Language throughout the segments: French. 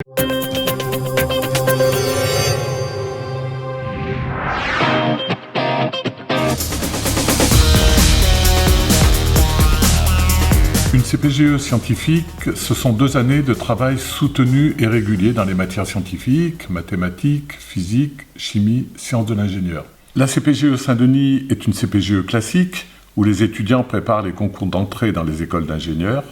Une CPGE scientifique, ce sont 2 années de travail soutenu et régulier dans les matières scientifiques, mathématiques, physique, chimie, sciences de l'ingénieur. La CPGE Saint-Denis est une CPGE classique où les étudiants préparent les concours d'entrée dans les écoles d'ingénieurs,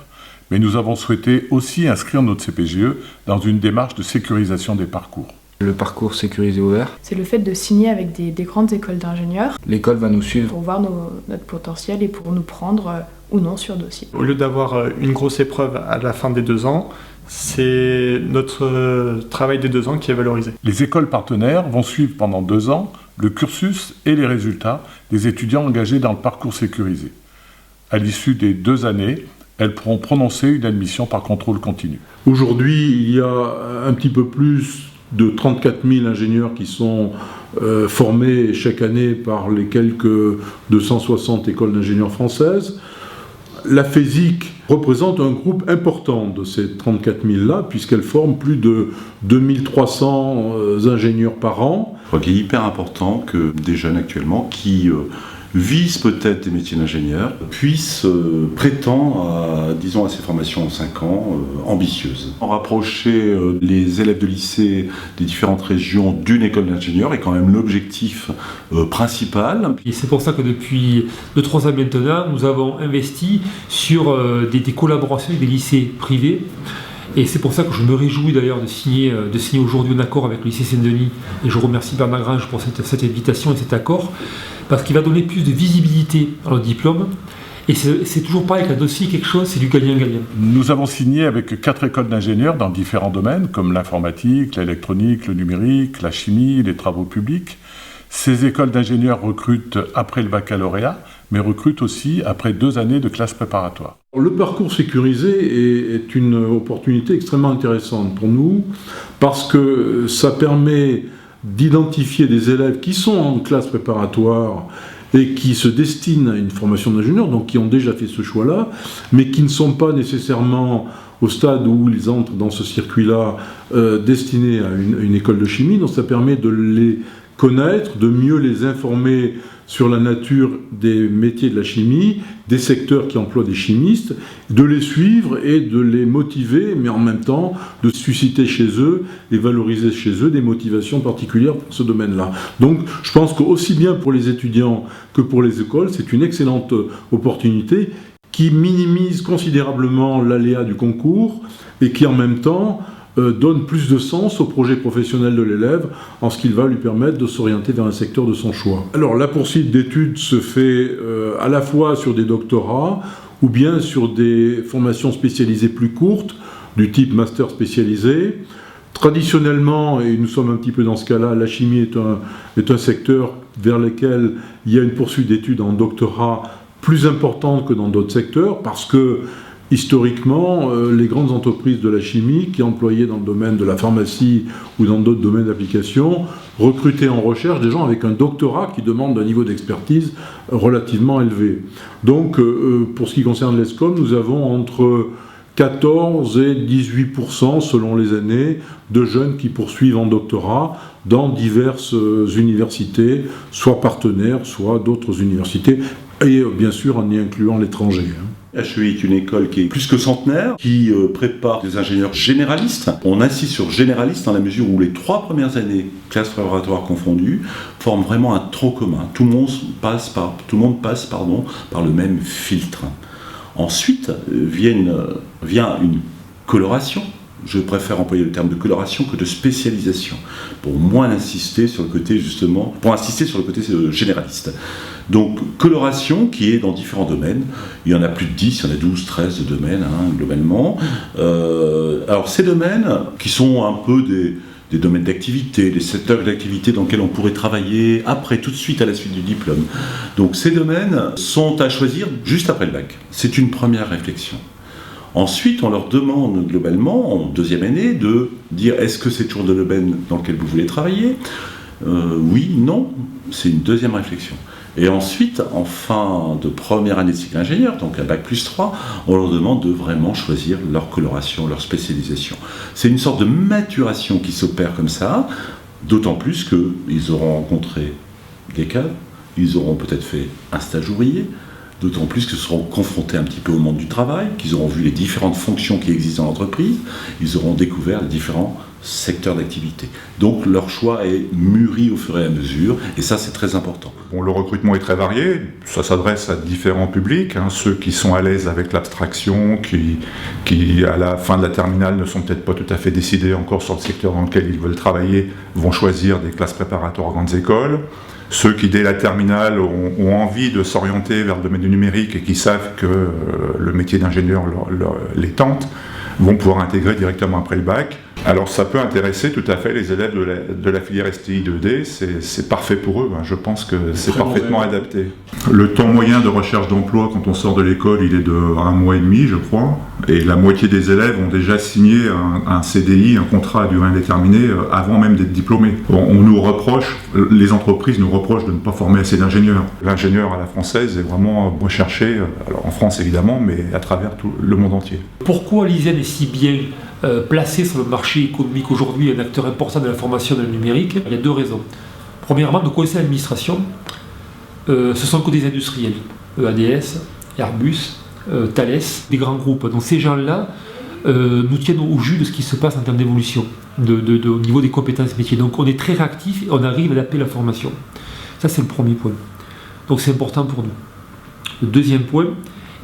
mais nous avons souhaité aussi inscrire notre CPGE dans une démarche de sécurisation des parcours. Le parcours sécurisé ouvert. C'est le fait de signer avec des grandes écoles d'ingénieurs. L'école va nous suivre pour voir notre potentiel et pour nous prendre ou non sur dossier. Au lieu d'avoir une grosse épreuve à la fin des 2 ans, c'est notre travail des 2 ans qui est valorisé. Les écoles partenaires vont suivre pendant 2 ans le cursus et les résultats des étudiants engagés dans le parcours sécurisé. À l'issue des 2 années, elles pourront prononcer une admission par contrôle continu. Aujourd'hui, il y a un petit peu plus de 34 000 ingénieurs qui sont formés chaque année par les quelques 260 écoles d'ingénieurs françaises. La FESIC représente un groupe important de ces 34 000-là, puisqu'elle forme plus de 2300 ingénieurs par an. Je crois qu'il est hyper important que des jeunes actuellement qui visent peut-être des métiers d'ingénieur puissent prétendre à ces formations en 5 ans ambitieuses. Rapprocher les élèves de lycée des différentes régions d'une école d'ingénieur est quand même l'objectif principal. Et c'est pour ça que depuis 2-3 ans maintenant, nous avons investi sur des collaborations avec des lycées privés. Et c'est pour ça que je me réjouis d'ailleurs de signer aujourd'hui un accord avec le lycée Saint-Denis. Et je remercie Bernard Grange pour cette invitation et cet accord, parce qu'il va donner plus de visibilité à nos diplômes. Et c'est toujours pareil, avec un dossier, quelque chose, c'est du gagnant-gagnant. Nous avons signé avec 4 écoles d'ingénieurs dans différents domaines, comme l'informatique, l'électronique, le numérique, la chimie, les travaux publics. Ces écoles d'ingénieurs recrutent après le baccalauréat, mais recrutent aussi après 2 années de classe préparatoire. Le parcours sécurisé est une opportunité extrêmement intéressante pour nous, parce que ça permet d'identifier des élèves qui sont en classe préparatoire et qui se destinent à une formation d'ingénieur, donc qui ont déjà fait ce choix-là, mais qui ne sont pas nécessairement au stade où ils entrent dans ce circuit-là destinés à une école de chimie. Donc ça permet de les connaître, de mieux les informer sur la nature des métiers de la chimie, des secteurs qui emploient des chimistes, de les suivre et de les motiver, mais en même temps de susciter chez eux et valoriser chez eux des motivations particulières pour ce domaine-là. Donc je pense qu'aussi bien pour les étudiants que pour les écoles, c'est une excellente opportunité qui minimise considérablement l'aléa du concours et qui en même temps donne plus de sens au projet professionnel de l'élève en ce qu'il va lui permettre de s'orienter vers un secteur de son choix. Alors la poursuite d'études se fait à la fois sur des doctorats ou bien sur des formations spécialisées plus courtes du type master spécialisé. Traditionnellement, et nous sommes un petit peu dans ce cas-là, la chimie est un secteur vers lequel il y a une poursuite d'études en doctorat plus importante que dans d'autres secteurs, parce que historiquement, les grandes entreprises de la chimie qui employaient dans le domaine de la pharmacie ou dans d'autres domaines d'application recrutaient en recherche des gens avec un doctorat qui demande un niveau d'expertise relativement élevé. Donc, pour ce qui concerne l'ESCOM, nous avons entre 14 et 18% selon les années de jeunes qui poursuivent en doctorat dans diverses universités, soit partenaires, soit d'autres universités, et bien sûr en y incluant l'étranger. HEI est une école qui est plus que centenaire, qui prépare des ingénieurs généralistes. On insiste sur généralistes dans la mesure où les 3 premières années, classes préparatoires confondues, forment vraiment un tronc commun. Tout le monde passe par le même filtre. Ensuite vient une coloration. Je préfère employer le terme de coloration que de spécialisation, pour moins insister sur le côté généraliste. Donc, coloration qui est dans différents domaines. Il y en a plus de 10, il y en a 12, 13 de domaines, globalement. Alors, ces domaines, qui sont un peu des domaines d'activité, des secteurs d'activité dans lesquels on pourrait travailler tout de suite à la suite du diplôme. Donc, ces domaines sont à choisir juste après le bac. C'est une première réflexion. Ensuite, on leur demande globalement, en 2e année, de dire est-ce que c'est toujours le domaine dans lequel vous voulez travailler ? Oui, non, c'est une 2e réflexion. Et ensuite, en fin de première année de cycle ingénieur, donc à Bac+3, on leur demande de vraiment choisir leur coloration, leur spécialisation. C'est une sorte de maturation qui s'opère comme ça, d'autant plus qu'ils auront rencontré des cadres, ils auront peut-être fait un stage ouvrier, d'autant plus qu'ils seront confrontés un petit peu au monde du travail, qu'ils auront vu les différentes fonctions qui existent dans l'entreprise, ils auront découvert les différents secteurs d'activité. Donc leur choix est mûri au fur et à mesure, et ça c'est très important. Bon, le recrutement est très varié, ça s'adresse à différents publics, ceux qui sont à l'aise avec l'abstraction, qui à la fin de la terminale ne sont peut-être pas tout à fait décidés encore sur le secteur dans lequel ils veulent travailler, vont choisir des classes préparatoires à grandes écoles. Ceux qui, dès la terminale, ont envie de s'orienter vers le domaine du numérique et qui savent que le métier d'ingénieur les tente, vont pouvoir intégrer directement après le bac. Alors ça peut intéresser tout à fait les élèves de la filière STI 2D, c'est parfait pour eux, je pense que c'est parfaitement adapté. Le temps moyen de recherche d'emploi quand on sort de l'école, il est de 1 mois et demi, je crois, et la moitié des élèves ont déjà signé un CDI, un contrat à durée indéterminée, avant même d'être diplômés. On nous reproche, les entreprises nous reprochent de ne pas former assez d'ingénieurs. L'ingénieur à la française est vraiment recherché, alors en France évidemment, mais à travers tout le monde entier. Pourquoi l'ISEN est si bien placé sur le marché économique aujourd'hui, un acteur important de la formation dans le numérique? Il y a 2 raisons. Premièrement, nos conseils d'administration, ce sont que des industriels, ADS, Airbus, Thales, des grands groupes. Donc ces gens-là nous tiennent au jus de ce qui se passe en termes d'évolution, au niveau des compétences métiers. Donc on est très réactif et on arrive à adapter la formation. Ça c'est le premier point. Donc c'est important pour nous. Le deuxième point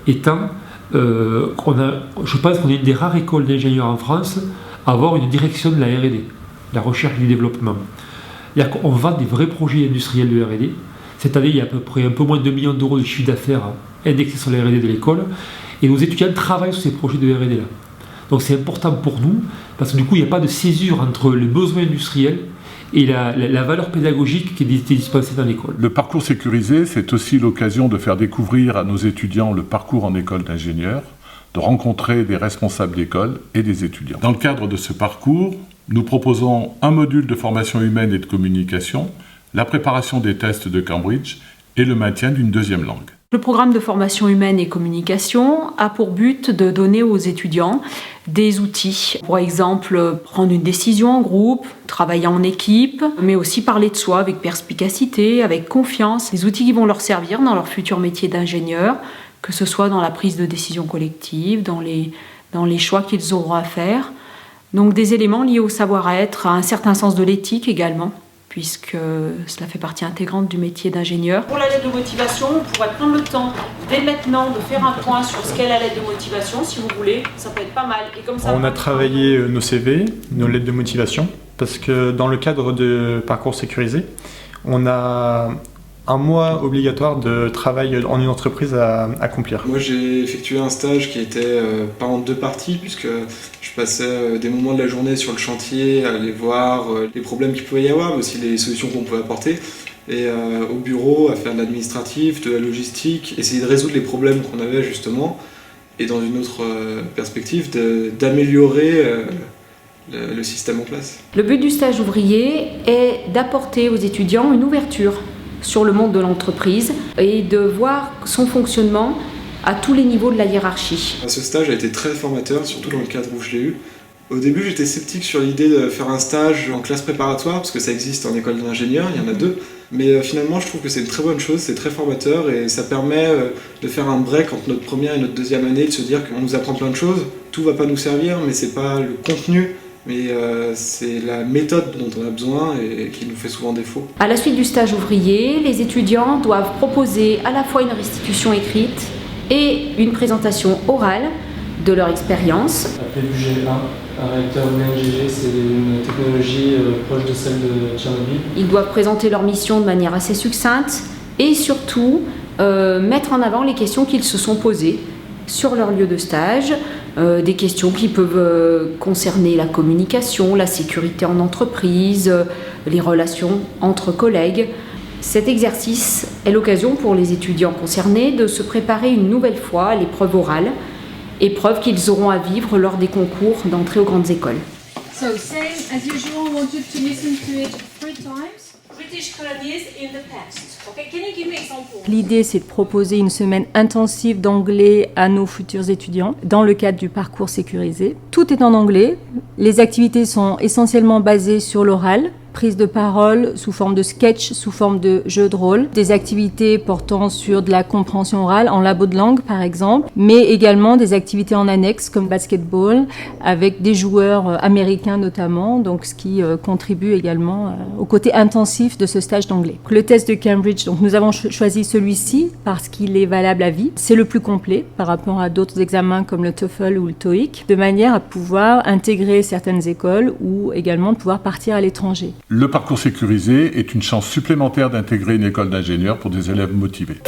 étant je pense qu'on est une des rares écoles d'ingénieurs en France à avoir une direction de la R&D, la recherche et du développement. C'est-à-dire qu'on vend des vrais projets industriels de R&D. Cette année, il y a à peu près un peu moins de 2 millions d'euros de chiffre d'affaires indexés sur la R&D de l'école, et nos étudiants travaillent sur ces projets de R&D-là. Donc c'est important pour nous, parce que du coup, il n'y a pas de césure entre les besoins industriels et la valeur pédagogique qui est dispensée dans l'école. Le parcours sécurisé, c'est aussi l'occasion de faire découvrir à nos étudiants le parcours en école d'ingénieur, de rencontrer des responsables d'école et des étudiants. Dans le cadre de ce parcours, nous proposons un module de formation humaine et de communication, la préparation des tests de Cambridge et le maintien d'une 2e langue. Le programme de formation humaine et communication a pour but de donner aux étudiants des outils. Par exemple, prendre une décision en groupe, travailler en équipe, mais aussi parler de soi avec perspicacité, avec confiance. Des outils qui vont leur servir dans leur futur métier d'ingénieur, que ce soit dans la prise de décision collective, dans les choix qu'ils auront à faire. Donc des éléments liés au savoir-être, à un certain sens de l'éthique également, puisque cela fait partie intégrante du métier d'ingénieur. Pour la lettre de motivation, on pourrait prendre le temps dès maintenant de faire un point sur ce qu'est la lettre de motivation, si vous voulez, ça peut être pas mal. Et comme ça, on a travaillé nos CV, nos lettres de motivation, parce que dans le cadre de parcours sécurisé, on a 1 mois obligatoire de travail en une entreprise à accomplir. Moi j'ai effectué un stage qui était pas en 2 parties, puisque je passais des moments de la journée sur le chantier à aller voir les problèmes qu'il pouvait y avoir, mais aussi les solutions qu'on pouvait apporter, et au bureau à faire de l'administratif, de la logistique, essayer de résoudre les problèmes qu'on avait justement, et dans une autre perspective d'améliorer le système en place. Le but du stage ouvrier est d'apporter aux étudiants une ouverture sur le monde de l'entreprise et de voir son fonctionnement à tous les niveaux de la hiérarchie. Ce stage a été très formateur, surtout dans le cadre où je l'ai eu. Au début, j'étais sceptique sur l'idée de faire un stage en classe préparatoire, parce que ça existe en école d'ingénieur, il y en a 2. Mais finalement, je trouve que c'est une très bonne chose, c'est très formateur et ça permet de faire un break entre notre première et notre 2e année, de se dire qu'on nous apprend plein de choses, tout va pas nous servir, mais c'est pas le contenu, mais c'est la méthode dont on a besoin et qui nous fait souvent défaut. À la suite du stage ouvrier, les étudiants doivent proposer à la fois une restitution écrite et une présentation orale de leur expérience. Un réacteur NGG, c'est une technologie proche de celle de Tchernobyl. Ils doivent présenter leur mission de manière assez succincte et surtout mettre en avant les questions qu'ils se sont posées sur leur lieu de stage, des questions qui peuvent concerner la communication, la sécurité en entreprise, les relations entre collègues. Cet exercice est l'occasion pour les étudiants concernés de se préparer une nouvelle fois à l'épreuve orale, épreuve qu'ils auront à vivre lors des concours d'entrée aux grandes écoles. So, same as usual, I want you to listen to it 3 times. L'idée, c'est de proposer une semaine intensive d'anglais à nos futurs étudiants dans le cadre du parcours sécurisé. Tout est en anglais. Les activités sont essentiellement basées sur l'oral, prise de parole sous forme de sketch, sous forme de jeu de rôle, des activités portant sur de la compréhension orale en labo de langue par exemple, mais également des activités en annexe comme basketball avec des joueurs américains notamment, donc ce qui contribue également au côté intensif de ce stage d'anglais. Le test de Cambridge, donc nous avons choisi celui-ci parce qu'il est valable à vie. C'est le plus complet par rapport à d'autres examens comme le TOEFL ou le TOEIC, de manière à pouvoir intégrer certaines écoles ou également pouvoir partir à l'étranger. Le parcours sécurisé est une chance supplémentaire d'intégrer une école d'ingénieurs pour des élèves motivés.